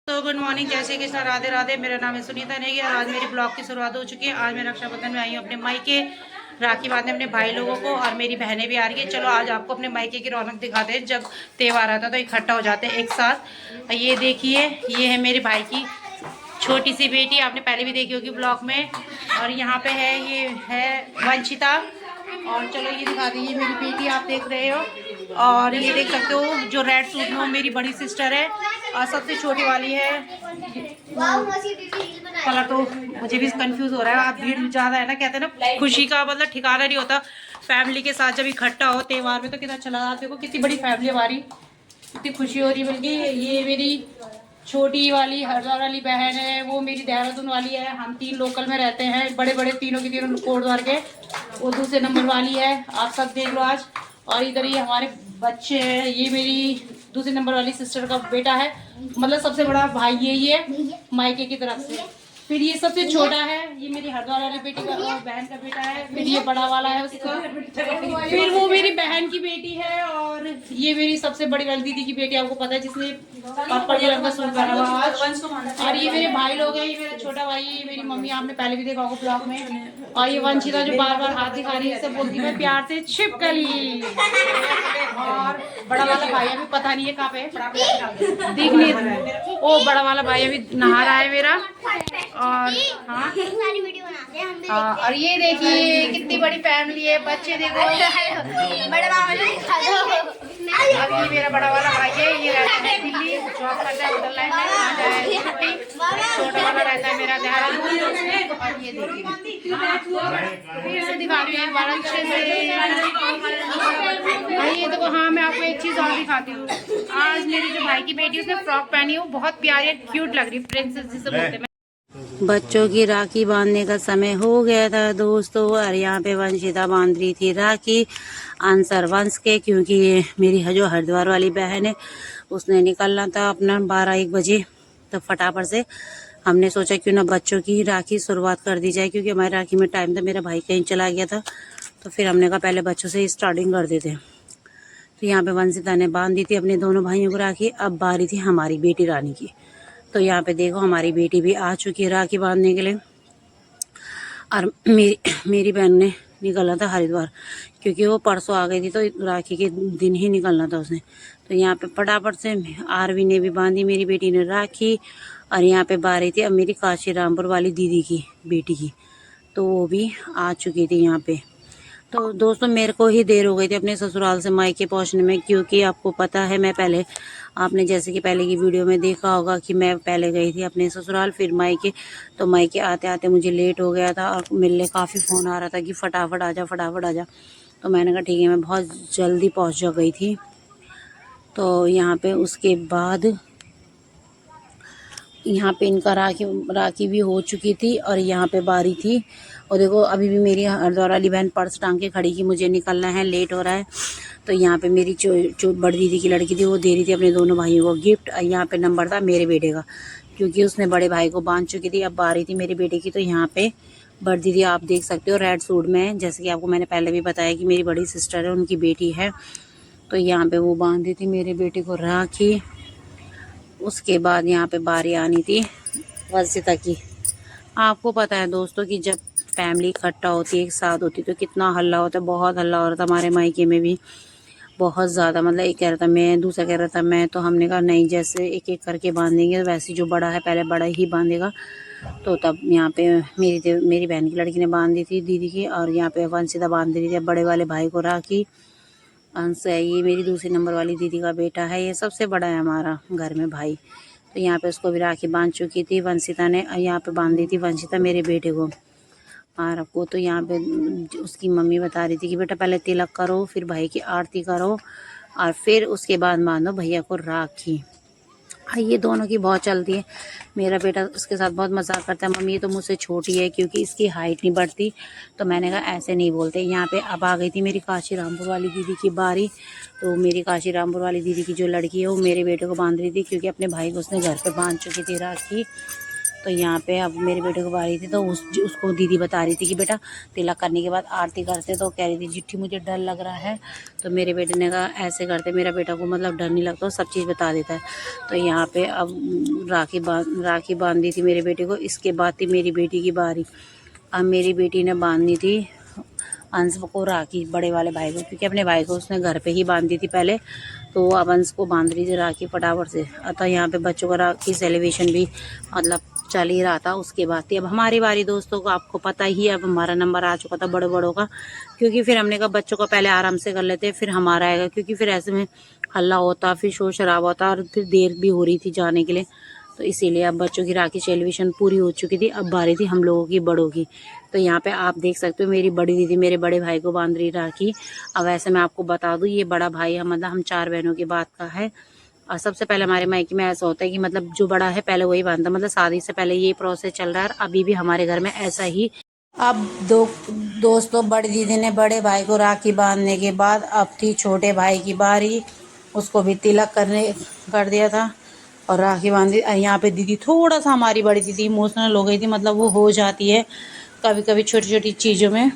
तो good morning, जय श्री कृष्ण, राधे राधे। मेरा नाम है सुनीता नेगी और आज मेरी ब्लॉग की शुरुआत हो चुकी है। आज मैं रक्षाबंधन में आई हूँ अपने मायके, राखी बांधने अपने भाई लोगों को, और मेरी बहनें भी आ रही है। चलो आज आपको अपने मायके की रौनक दिखाते हैं। जब त्यौहार आता है तो इकट्ठा हो जाते हैं एक साथ। ये देखिए, ये है मेरे भाई की छोटी सी बेटी, आपने पहले भी देखी होगी ब्लॉग में। और यहाँ पे है, ये है वंशिता। और चलो ये दिखा दीजिए, मेरी बेटी आप देख रहे हो। और ये देख सकते हो जो रेड सूट में, वो मेरी बड़ी सिस्टर है। और सबसे छोटी वाली है, कलर तो मुझे भी कंफ्यूज हो रहा है। आप भीड़ ज़्यादा है ना, कहते हैं ना खुशी का मतलब ठिकाना नहीं होता। फैमिली के साथ जब इकट्ठा हो त्यौहार में तो कितना अच्छा लगा। देखो कितनी बड़ी फैमिली हमारी, कितनी खुशी हो रही है। बल्कि ये मेरी छोटी वाली हरिद्वार वाली बहन है, वो मेरी देहरादून वाली है। हम तीन लोकल में रहते हैं, बड़े बड़े तीनों के तीनों कोटद्वार के। वो दूसरे नंबर वाली है, आप सब देख लो आज। और इधर ये हमारे बच्चे हैं, ये मेरी दूसरे नंबर वाली सिस्टर का बेटा है, मतलब सबसे बड़ा भाई यही है मायके की तरफ से। फिर ये सबसे छोटा है, ये मेरी हरिद्वार वाली बेटी का बहन का बेटा है। फिर ये बड़ा वाला है उसका, फिर वो मेरी बहन की बेटी है। और ये मेरी सबसे बड़ी वाली दीदी की बेटी, आपको पता है, जिसने पापा ये रंग का सूट पहना हुआ आज। और ये मेरे भाई लोग हैं, ये मेरा छोटा भाई, ये मेरी मम्मी, आपने पहले भी देखा होगा ब्लॉग में। और ये वंशिता जो बार बार हाथ दिखा रही है, इससे बोलती है प्यार से छिपकली। और बड़ा वाला भाई अभी पता नहीं है कहाँ पे, दिख नहीं। ओ बड़ा वाला भाई अभी नहा रहा है मेरा। और हाँ, और ये देखिए कितनी बड़ी फैमिली है, बच्चे देखो। अब ये मेरा बड़ा वाला भाई है, ये रहता है दिल्ली, जॉब करता है उधर लाइन में। छोटा वाला रहता है मेरा देहरादून। और ये देखिए फिर से दिखा रही हूँ बड़ा अच्छे से। ये देखो, हाँ मैं आपको एक चीज़ और दिखाती हूँ। आज मेरी जो भाई की बेटी उसने फ्रॉक पहनी है, वो बहुत प्यारी क्यूट लग रही है, प्रिंसेस जिसे बोलते हैं। बच्चों की राखी बांधने का समय हो गया था दोस्तों, और यहाँ पे वंशिता बांध रही थी राखी आंसर वंश के, क्योंकि ये मेरी जो हरिद्वार वाली बहन है उसने निकलना था अपना 12-1 बजे। तो फटाफट से हमने सोचा क्यों ना बच्चों की राखी शुरुआत कर दी जाए, क्योंकि हमारी राखी में टाइम था, मेरा भाई कहीं चला गया था। तो फिर हमने कहा पहले बच्चों से ही स्टार्टिंग कर देते। तो यहाँ पे वंशिता ने बांध दी थी अपने दोनों भाइयों को राखी। अब बारी थी हमारी बेटी रानी की। तो यहाँ पे देखो हमारी बेटी भी आ चुकी है राखी बांधने के लिए। और मेरी बहन ने निकलना था हरिद्वार, क्योंकि वो परसों आ गई थी, तो राखी के दिन ही निकलना था उसने। तो यहाँ पे फटाफट से आरवी ने भी बांधी मेरी बेटी ने राखी। और यहाँ पे बारी थी अब मेरी काशी रामपुर वाली दीदी की बेटी की, तो वो भी आ चुकी थी यहाँ पे। तो दोस्तों मेरे को ही देर हो गई थी अपने ससुराल से मायके पहुंचने में, क्योंकि आपको पता है मैं पहले, आपने जैसे कि पहले की वीडियो में देखा होगा कि मैं पहले गई थी अपने ससुराल फिर मायके। तो मायके आते आते मुझे लेट हो गया था, और मिलने काफ़ी फ़ोन आ रहा था कि फटाफट आ जा फटाफट आ जा। तो मैंने कहा ठीक है, मैं बहुत जल्दी पहुँच गई थी। तो यहाँ पर उसके बाद यहाँ पे इनका राखी भी हो चुकी थी, और यहाँ पे बारी थी। और देखो अभी भी मेरी हरिद्वार वाली बहन पर्स टांग के खड़ी कि मुझे निकलना है, लेट हो रहा है। तो यहाँ पे मेरी जो बड़ी दीदी की लड़की थी वो दे रही थी अपने दोनों भाइयों को गिफ्ट। यहाँ पे नंबर था मेरे बेटे का, क्योंकि उसने बड़े भाई को बांध चुकी थी। अब बारी थी मेरे बेटे की। तो यहाँ पे बड़ी दीदी आप देख सकते हो रेड सूट में, जैसे कि आपको मैंने पहले भी बताया कि मेरी बड़ी सिस्टर है, उनकी बेटी है। तो यहाँ पे वो बांधी थी मेरे बेटे को राखी। उसके बाद यहाँ पे बारी आनी थी वंशिता की। आपको पता है दोस्तों कि जब फैमिली इकट्ठा होती है, एक साथ होती है, तो कितना हल्ला होता है, बहुत हल्ला हो रहा था हमारे मायके में भी बहुत ज़्यादा। मतलब एक कह रहा था मैं, दूसरा कह रहा था मैं। तो हमने कहा नहीं, जैसे एक एक करके बांधेंगे, वैसे जो बड़ा है पहले बड़ा ही बांधेगा। तो तब यहाँ पे मेरी बहन की लड़की ने बांध दी थी दीदी की, और यहाँ पे वंशिता बांध रही थी बड़े वाले भाई को राखी। अंश है, ये मेरी दूसरी नंबर वाली दीदी का बेटा है, ये सबसे बड़ा है हमारा घर में भाई। तो यहाँ पे उसको भी राखी बांध चुकी थी वंशिता ने। यहाँ पे बांध दी थी वंशिता मेरे बेटे को और आपको। तो यहाँ पे उसकी मम्मी बता रही थी कि बेटा पहले तिलक करो, फिर भाई की आरती करो, और फिर उसके बाद बांधो भैया को राखी। ये दोनों की बहुत चलती है। मेरा बेटा उसके साथ बहुत मजाक करता है, मम्मी ये तो मुझसे छोटी है, क्योंकि इसकी हाइट नहीं बढ़ती। तो मैंने कहा ऐसे नहीं बोलते। यहाँ पे अब आ गई थी मेरी काशी रामपुर वाली दीदी की बारी। तो मेरी काशी रामपुर वाली दीदी की जो लड़की है वो मेरे बेटे को बांध रही थी, क्योंकि अपने भाई को उसने घर पे बांध चुकी थी राखी। तो यहाँ पे अब मेरे बेटे को आ रही थी, तो उसको दीदी बता रही थी कि बेटा तिलक करने के बाद आरती करते, तो कह रही थी जिट्ठी मुझे डर लग रहा है। तो मेरे बेटे ने कहा ऐसे करते, मेरा बेटा को मतलब डर नहीं लगता, सब चीज़ बता देता है। तो यहाँ पे अब राखी बांध दी थी मेरे बेटे को। इसके बाद थी मेरी बेटी की बारी। अब मेरी बेटी ने बांधनी थी अंश को राखी, बड़े वाले भाई को, क्योंकि अपने भाई को उसने घर पे ही बांध दी थी पहले, तो अब अंश को बांध रही थी राखी फटाफट से। अतः यहाँ पे बच्चों का राखी सेलिब्रेशन भी मतलब चल ही रहा था। उसके बाद थी अब हमारी बारी। दोस्तों को आपको पता ही है, अब हमारा नंबर आ चुका था बड़े बड़ों का, क्योंकि फिर हमने कहा बच्चों को पहले आराम से कर लेते फिर हमारा आएगा, क्योंकि फिर ऐसे में हल्ला होता, फिर शोर शराबा होता, और फिर देर भी हो रही थी जाने के लिए। तो इसीलिए अब बच्चों की राखी सेलिब्रेशन पूरी हो चुकी थी, अब बारी थी हम लोगों की बड़ों की। तो यहाँ पे आप देख सकते हो मेरी बड़ी दीदी मेरे बड़े भाई को बांध रही राखी। अब वैसे मैं आपको बता दूँ, ये बड़ा भाई है, मतलब हम 4 बहनों की बात का है। और सबसे पहले हमारे मायके में ऐसा होता है कि मतलब जो बड़ा है पहले वही बांधता, मतलब शादी से पहले ये प्रोसेस चल रहा है, और अभी भी हमारे घर में ऐसा ही। अब दोस्तों बड़ी दीदी ने बड़े भाई को राखी बांधने के बाद अब थी छोटे भाई की बारी। उसको भी तिलक कर दिया था और राखी बांधी। यहाँ पे दीदी थोड़ा सा, हमारी बड़ी दीदी इमोशनल हो गई थी, मतलब वो हो जाती है कभी कभी छोटी छोटी चीज़ों में।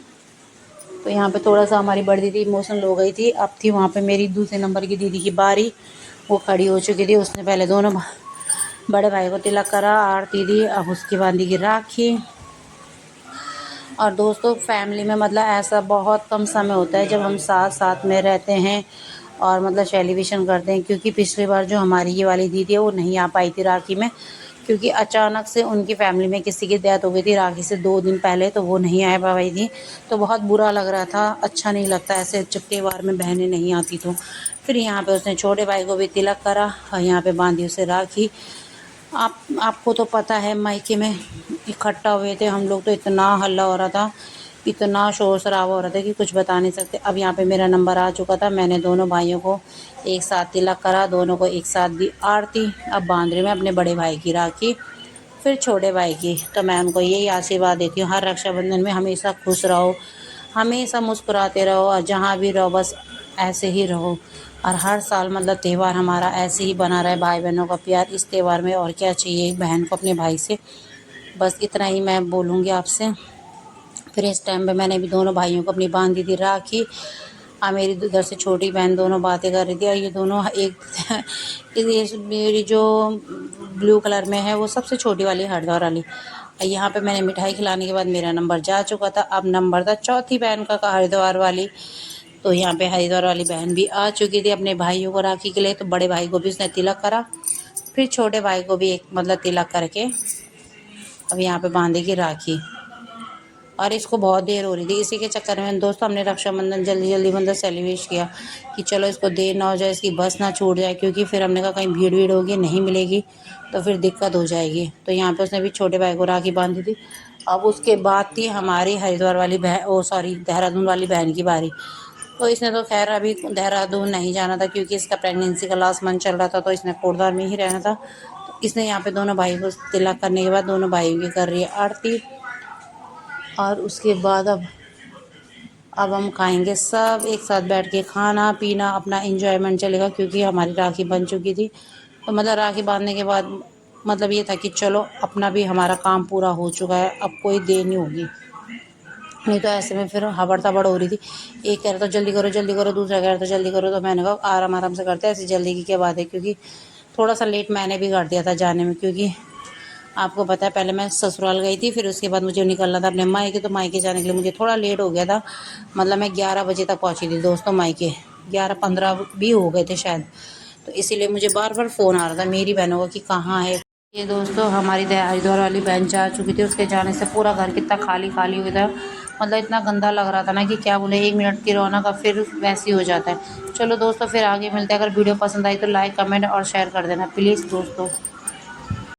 तो यहाँ पे थोड़ा सा हमारी बड़ी दीदी इमोशनल हो गई थी। अब थी वहाँ पे मेरी दूसरे नंबर की दीदी की बारी। वो खड़ी हो चुकी थी, उसने पहले दोनों बड़े भाई को तिलक करा, आरती दी, अब उसकी बांधी की राखी। और दोस्तों फैमिली में मतलब ऐसा बहुत कम समय होता है जब हम साथ साथ में रहते हैं और मतलब सेलिब्रेशन करते हैं, क्योंकि पिछली बार जो हमारी ये वाली दीदी है वो नहीं आ पाई थी राखी में, क्योंकि अचानक से उनकी फैमिली में किसी की डेथ हो गई थी राखी से 2 दिन पहले, तो वो नहीं आ पाई थी। तो बहुत बुरा लग रहा था, अच्छा नहीं लगता ऐसे जब त्योहार में बहनें नहीं आती। तो फिर यहाँ पे उसने छोटे भाई को भी तिलक करा और यहाँ पे बांधी उसे राखी। आपको तो पता है मायके में इकट्ठा हुए थे हम लोग, तो इतना हल्ला हो रहा था, इतना शोर शराबा हो रहा था कि कुछ बता नहीं सकते। अब यहाँ पे मेरा नंबर आ चुका था, मैंने दोनों भाइयों को एक साथ तिलक करा, दोनों को एक साथ दी आरती। अब बांध रही मैं अपने बड़े भाई की राखी, फिर छोटे भाई की। तो मैं उनको यही आशीर्वाद देती हूँ, हर रक्षाबंधन में हमेशा खुश रहो, हमेशा मुस्कुराते रहो, और जहाँ भी रहो बस ऐसे ही रहो। और हर साल मतलब त्यौहार हमारा ऐसे ही बना रहे, भाई बहनों का प्यार इस त्यौहार में और क्या चाहिए बहन को अपने भाई से। बस इतना ही मैं बोलूँगी आपसे। फिर इस टाइम पे मैंने भी दोनों भाइयों को अपनी बांधी थी राखी। मेरी इधर से छोटी बहन दोनों बातें कर रही थी, और ये दोनों एक ये मेरी जो ब्लू कलर में है वो सबसे छोटी वाली हरिद्वार वाली। यहाँ पे मैंने मिठाई खिलाने के बाद मेरा नंबर जा चुका था, अब नंबर था चौथी बहन का हरिद्वार वाली। तो यहाँ पे हरिद्वार वाली बहन भी आ चुकी थी अपने भाइयों को राखी के लिए, तो बड़े भाई को भी उसने तिलक करा, फिर छोटे भाई को भी एक मतलब तिलक करके अब यहाँ पे बांधेगी राखी। और इसको बहुत देर हो रही थी, इसी के चक्कर में दोस्तों हमने रक्षाबंधन जल्दी जल्दी मतलब सेलिब्रेट किया कि चलो इसको देर ना हो जाए, इसकी बस ना छूट जाए, क्योंकि फिर हमने कहा कहीं भीड़ होगी नहीं मिलेगी तो फिर दिक्कत हो जाएगी। तो यहाँ पे उसने भी छोटे भाई को राखी बांधी थी। अब उसके बाद थी हमारी हरिद्वार वाली देहरादून वाली बहन की बारी। तो इसने तो खैर अभी देहरादून नहीं जाना था, क्योंकि इसका प्रेगनेंसी का लास्ट मंथ चल रहा था, तो इसने कोटद्वार में ही रहना था। तो इसने यहाँ पे दोनों भाई को तिलक करने के बाद दोनों भाइयों की कर रही है आरती। और उसके बाद अब हम खाएंगे सब एक साथ बैठ के, खाना पीना अपना एंजॉयमेंट चलेगा, क्योंकि हमारी राखी बन चुकी थी। तो मतलब राखी बांधने के बाद मतलब ये था कि चलो अपना भी हमारा काम पूरा हो चुका है, अब कोई देर नहीं होगी। नहीं तो ऐसे में फिर हबड़ तबड़ हो रही थी, एक कह रहा था जल्दी करो, दूसरा कह रहा था जल्दी करो। तो मैंने कहा आराम आराम से करते हैं, ऐसी जल्दी की क्या बात है, क्योंकि थोड़ा सा लेट मैंने भी कर दिया था जाने में, क्योंकि आपको पता है पहले मैं ससुराल गई थी, फिर उसके बाद मुझे निकलना था अपने मायके। तो मायके जाने के लिए मुझे थोड़ा लेट हो गया था, मतलब मैं 11 बजे तक पहुंची थी दोस्तों मायके, 11:15 भी हो गए थे शायद। तो इसीलिए मुझे बार बार फ़ोन आ रहा था मेरी बहनों का कि कहाँ है। ये दोस्तों हमारी हरिद्वार वाली बहन जा चुकी थी, उसके जाने से पूरा घर कितना खाली खाली हुआ था, मतलब इतना गंदा लग रहा था ना कि क्या बोले, 1 मिनट की रौनक का फिर वैसे ही हो जाता है। चलो दोस्तों फिर आगे मिलते हैं, अगर वीडियो पसंद आई तो लाइक कमेंट और शेयर कर देना प्लीज़ दोस्तों।